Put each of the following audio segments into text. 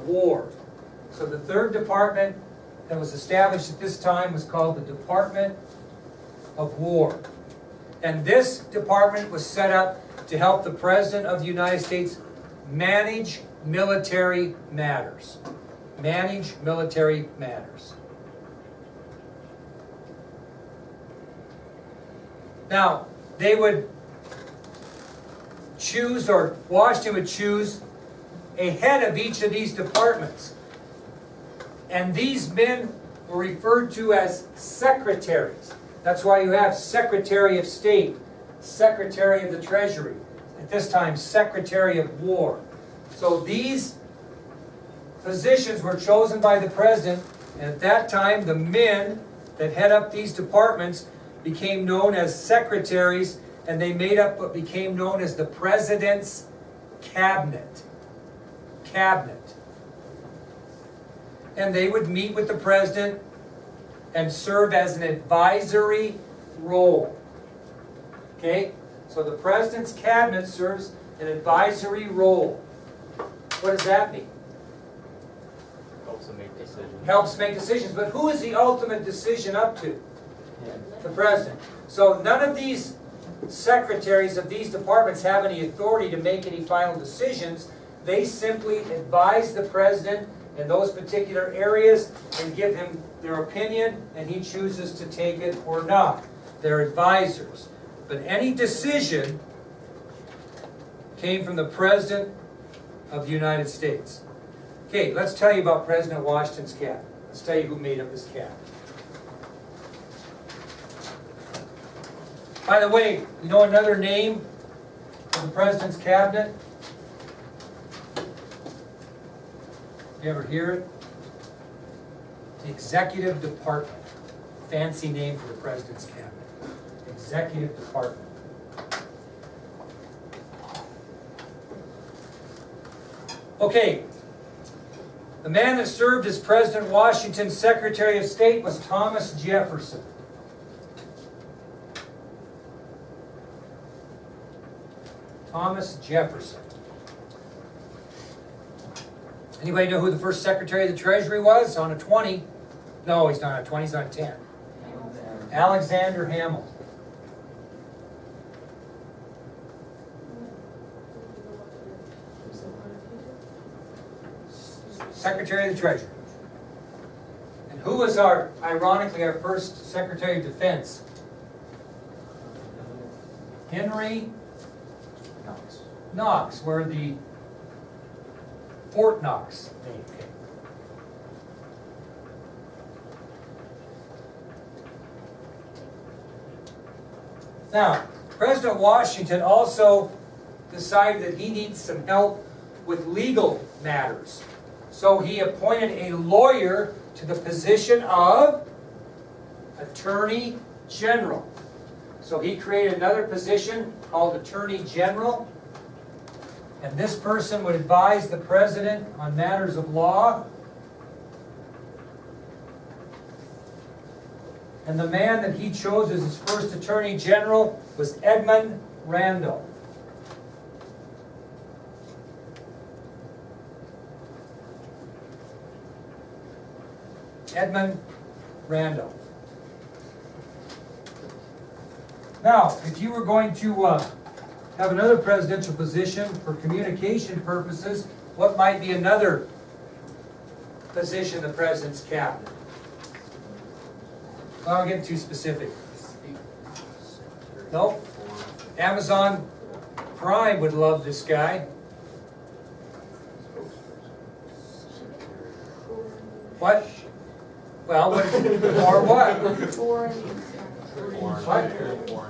of War. So the third department that was established at this time was called the Department of War. And this department was set up to help the President of the United States manage military matters. Manage military matters. Now, they would choose, or Washington would choose, a head of each of these departments. And these men were referred to as secretaries. That's why you have Secretary of State, Secretary of the Treasury, at this time Secretary of War. So these positions were chosen by the President, and at that time the men that head up these departments became known as secretaries, and they made up what became known as the President's Cabinet. Cabinet. And they would meet with the President and serve as an advisory role. Okay? So the President's Cabinet serves an advisory role. What does that mean? Helps them make decisions. Helps make decisions. But who is the ultimate decision up to? The President. So none of these secretaries of these departments have any authority to make any final decisions. They simply advise the President in those particular areas and give him their opinion, and he chooses to take it or not. They're advisors. But any decision came from the President of the United States. Okay, let's tell you about President Washington's cabinet. Let's tell you who made up his cabinet. By the way, you know another name for the President's cabinet? You ever hear it? The Executive Department. Fancy name for the President's cabinet. Executive Department. Okay. The man that served as President Washington's Secretary of State was Thomas Jefferson. Thomas Jefferson. Anybody know who the first Secretary of the Treasury was? On a 20. No, he's not on a 20, he's on a 10. Alexander Hamilton. Secretary of the Treasury. And who was ironically, our first Secretary of Defense? Henry Knox, where the Fort Knox name came. Now, President Washington also decided that he needs some help with legal matters. So he appointed a lawyer to the position of Attorney General. So he created another position called Attorney General. And this person would advise the President on matters of law. And the man that he chose as his first Attorney General was Edmund Randolph. Edmund Randolph. Now, if you were going to have another presidential position for communication purposes, what might be another position in the President's cabinet? I don't get too specific. No? Amazon Prime would love this guy. What? Well, what? Or what? Foreign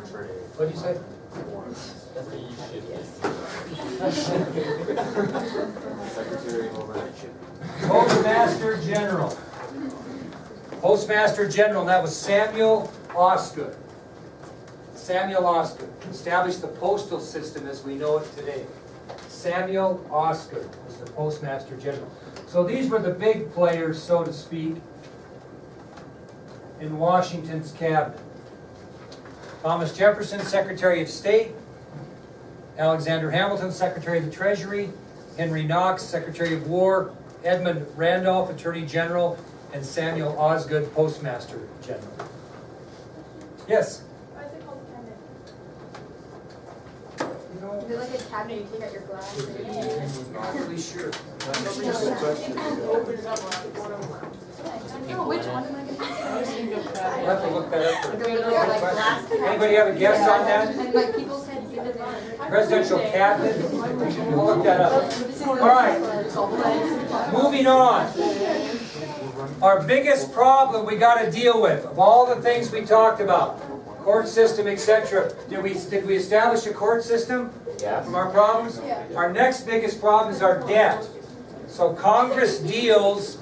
trade. What did you say? Secretary of Overhead. Postmaster General. Postmaster General, and that was Samuel Osgood. Samuel Osgood established the postal system as we know it today. Samuel Osgood was the Postmaster General. So these were the big players, so to speak, in Washington's cabinet. Thomas Jefferson, Secretary of State. Alexander Hamilton, Secretary of the Treasury. Henry Knox, Secretary of War. Edmund Randolph, Attorney General, and Samuel Osgood, Postmaster General. Yes? Why is it called a cabinet? You know, Is it like a cabinet you take out your glass? I'm not really sure. No, which one am I gonna use? We'll have to look that up. Like a little, like, glass cabinet. Anybody have a guess on that? And like people's heads sit in there. Presidential cabinet? We'll look that up. All right, moving on. Our biggest problem we got to deal with, of all the things we talked about, court system, etc. Did we establish a court system from our problems? Our next biggest problem is our debt. So Congress deals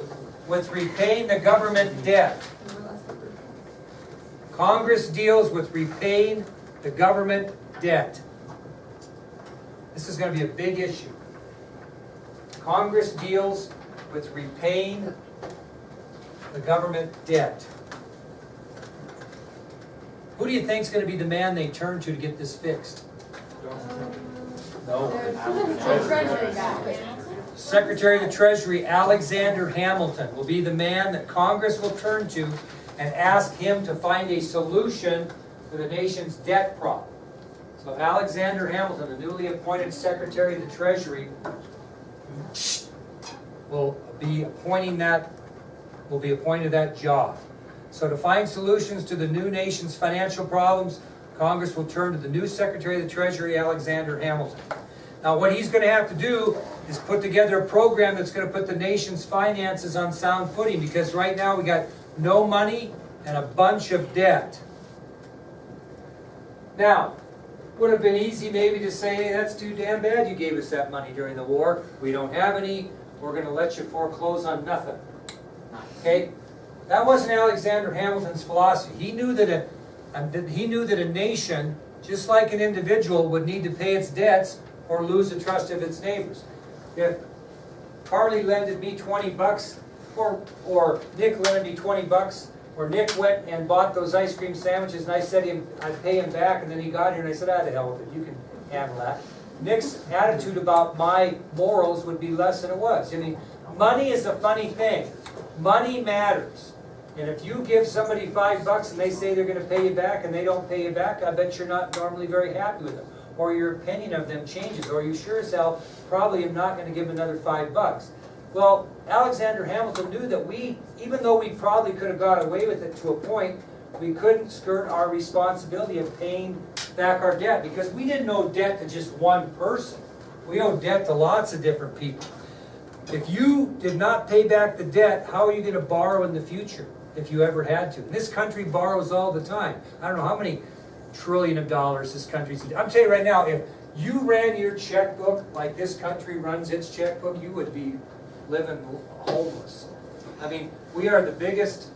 with repaying the government debt. Congress deals with repaying the government debt. This is going to be a big issue. Congress deals with repaying the government debt. Who do you think is going to be the man they turn to get this fixed? No. Secretary of the Treasury, Alexander Hamilton, will be the man that Congress will turn to and ask him to find a solution to the nation's debt problem. So Alexander Hamilton, the newly appointed Secretary of the Treasury, will be appointed that job. So to find solutions to the new nation's financial problems, Congress will turn to the new Secretary of the Treasury, Alexander Hamilton. Now what he's going to have to do is put together a program that's going to put the nation's finances on sound footing, because right now we got no money and a bunch of debt. Now, would have been easy maybe to say, hey, that's too damn bad you gave us that money during the war. We don't have any. We're going to let you foreclose on nothing. Okay? That wasn't Alexander Hamilton's philosophy. He knew that a nation, just like an individual, would need to pay its debts or lose the trust of its neighbors. If Carly lended me 20 bucks, or Nick lended me 20 bucks, or Nick went and bought those ice cream sandwiches and I said I'd pay him back, and then he got here and I said, the hell with it, you can handle that. Nick's attitude about my morals would be less than it was. I mean, money is a funny thing. Money matters. And if you give somebody $5 and they say they're going to pay you back and they don't pay you back, I bet you're not normally very happy with them. Or your opinion of them changes. Or you sure as hell probably am not going to give them another $5. Well, Alexander Hamilton knew that even though we probably could have got away with it to a point, we couldn't skirt our responsibility of paying back our debt, because we didn't owe debt to just one person. We owe debt to lots of different people. If you did not pay back the debt, how are you going to borrow in the future if you ever had to? This country borrows all the time. I don't know how many trillion of dollars this country's. I'm telling you right now, if you ran your checkbook like this country runs its checkbook, you would be living homeless. I mean, we are the biggest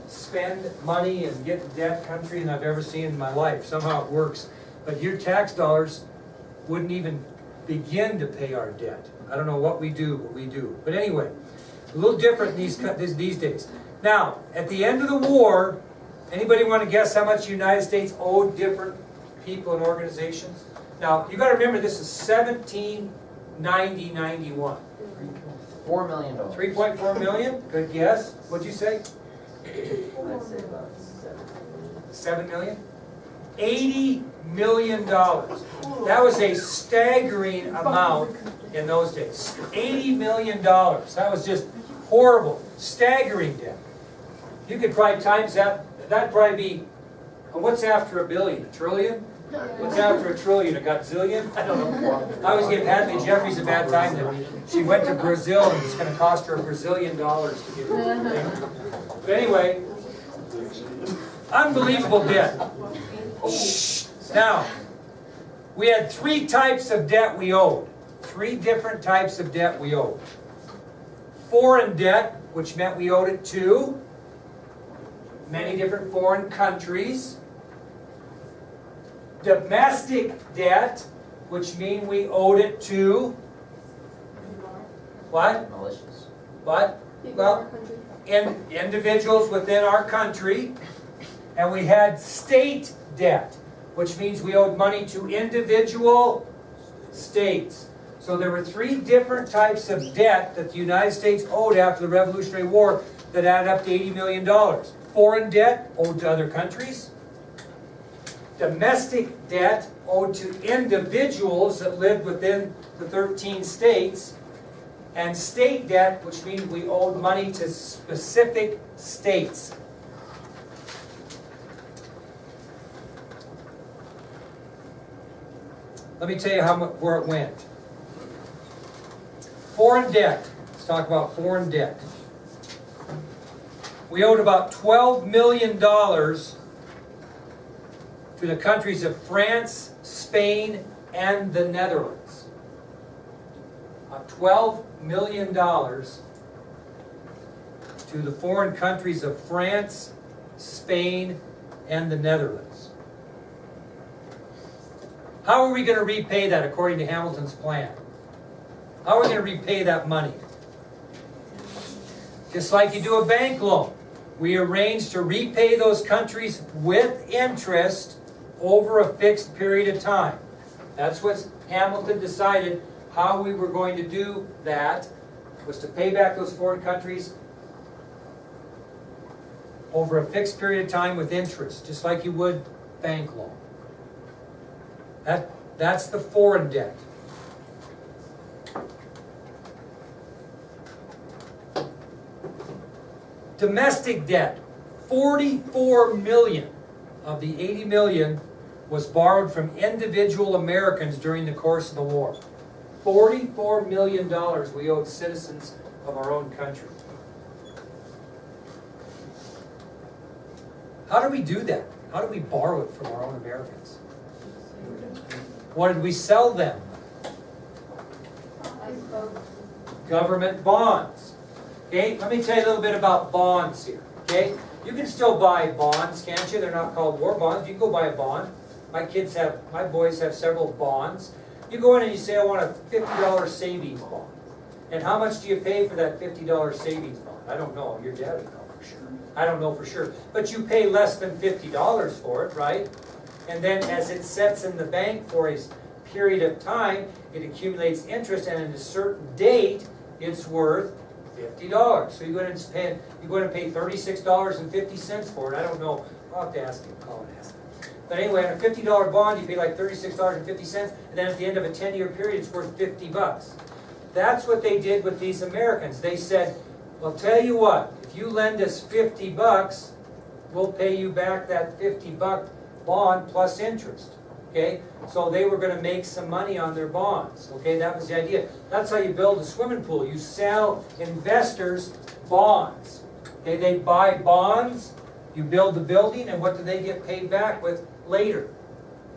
spend money and get debt country than I've ever seen in my life. Somehow it works. But your tax dollars wouldn't even begin to pay our debt. I don't know what we do, But anyway, a little different these days. Now, at the end of the war, anybody want to guess how much the United States owed different people and organizations? Now, you got to remember this is 1790-91. $4 million. 3.4 million? Good guess. What'd you say? I'd say about 7 million? $80 million. That was a staggering amount in those days. $80 million. That was just horrible. Staggering debt. You could probably times that. That'd probably be, what's after a billion? A trillion? What's after a trillion? A gazillion? I don't know. I always give Hadley Jeffries a bad time that she went to Brazil and it's going to cost her $1 Brazilian to get her. But anyway, unbelievable debt. Now, we had 3 types of debt we owed. 3 different types of debt we owed. Foreign debt, which meant we owed it to many different foreign countries. Domestic debt, which means we owed it to what? malicious. What? Well, individuals within our country. And we had state debt, which means we owed money to individual states. So there were 3 different types of debt that the United States owed after the Revolutionary War that added up to $80 million. Foreign debt owed to other countries. Domestic debt owed to individuals that lived within the 13 states. And state debt, which means we owed money to specific states. Let me tell you where it went. Foreign debt. Let's talk about foreign debt. We owed about $12 million to the countries of France, Spain, and the Netherlands. $12 million to the foreign countries of France, Spain, and the Netherlands. How are we going to repay that according to Hamilton's plan? How are we going to repay that money? Just like you do a bank loan. We arrange to repay those countries with interest over a fixed period of time. That's what Hamilton decided. How we were going to do that was to pay back those foreign countries over a fixed period of time with interest, just like you would bank loan. That's the foreign debt. Domestic debt, 44 million of the 80 million was borrowed from individual Americans during the course of the war. $44 million we owed citizens of our own country. How do we do that? How do we borrow it from our own Americans? What did we sell them? Government bonds. Okay, let me tell you a little bit about bonds here. Okay, you can still buy bonds, can't you? They're not called war bonds. You can go buy a bond. My boys have several bonds. You go in and you say, I want a $50 savings bond. And how much do you pay for that $50 savings bond? I don't know. Your dad would know for sure. I don't know for sure. But you pay less than $50 for it, right? And then as it sets in the bank for a period of time, it accumulates interest, and at a certain date, it's worth $50. So you go in and pay $36.50 for it. I don't know. I'll have to ask him. Call and ask him. But anyway, on a $50 bond, you pay like $36.50, and then at the end of a 10-year period, it's worth $50. That's what they did with these Americans. They said, well, tell you what, if you lend us $50, we'll pay you back that $50 bond plus interest. Okay? So they were going to make some money on their bonds. Okay? That was the idea. That's how you build a swimming pool. You sell investors bonds. Okay? They buy bonds, you build the building, and what do they get paid back with later?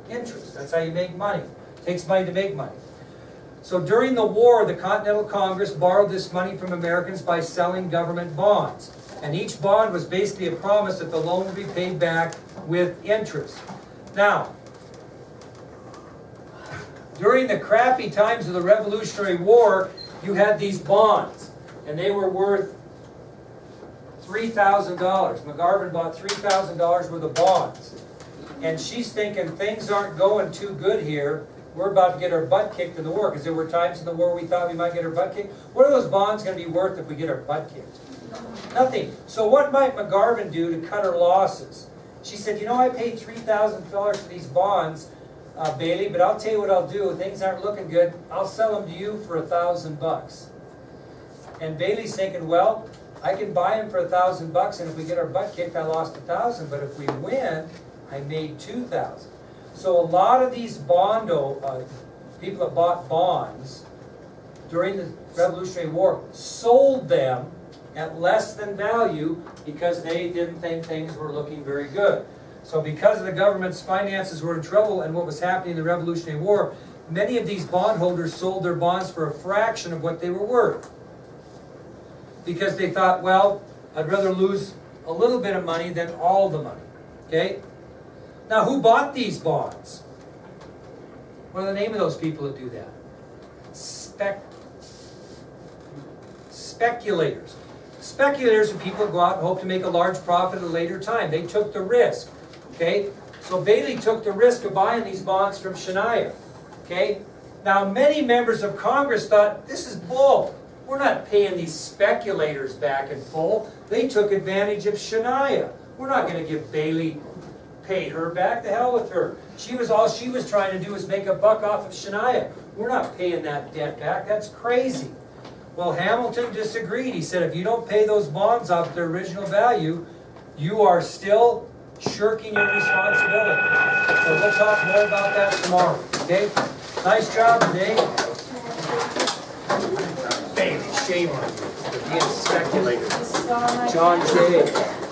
Interest. That's how you make money. It takes money to make money. So during the war, the Continental Congress borrowed this money from Americans by selling government bonds. And each bond was basically a promise that the loan would be paid back with interest. Now, during the crappy times of the Revolutionary War, you had these bonds, and they were worth $3,000. McGarvin bought $3,000 worth of bonds. And she's thinking, things aren't going too good here. We're about to get our butt kicked in the war, because there were times in the war we thought we might get our butt kicked. What are those bonds going to be worth if we get our butt kicked? Nothing. So what might McGarvin do to cut her losses? She said, you know, I paid $3,000 for these bonds, Bailey, but I'll tell you what I'll do. Things aren't looking good. I'll sell them to you for $1,000. And Bailey's thinking, well, I can buy them for $1,000, and if we get our butt kicked, I lost $1,000. But if we win, I made $2,000. So a lot of these people that bought bonds during the Revolutionary War sold them at less than value because they didn't think things were looking very good. So because the government's finances were in trouble and what was happening in the Revolutionary War, many of these bondholders sold their bonds for a fraction of what they were worth. Because they thought, well, I'd rather lose a little bit of money than all the money. Okay? Now, who bought these bonds? What are the name of those people that do that? Speculators. Speculators are people who go out and hope to make a large profit at a later time. They took the risk. Okay? So Bailey took the risk of buying these bonds from Shania. Okay? Now, many members of Congress thought, this is bull. We're not paying these speculators back in full. They took advantage of Shania. We're not going to give Bailey, pay her back. The hell with her. All she was trying to do was make a buck off of Shania. We're not paying that debt back. That's crazy. Well, Hamilton disagreed. He said, if you don't pay those bonds off their original value, you are still shirking your responsibility. So we'll talk more about that tomorrow, okay? Nice job today. Bailey, shame on you for being a speculator. John Jay.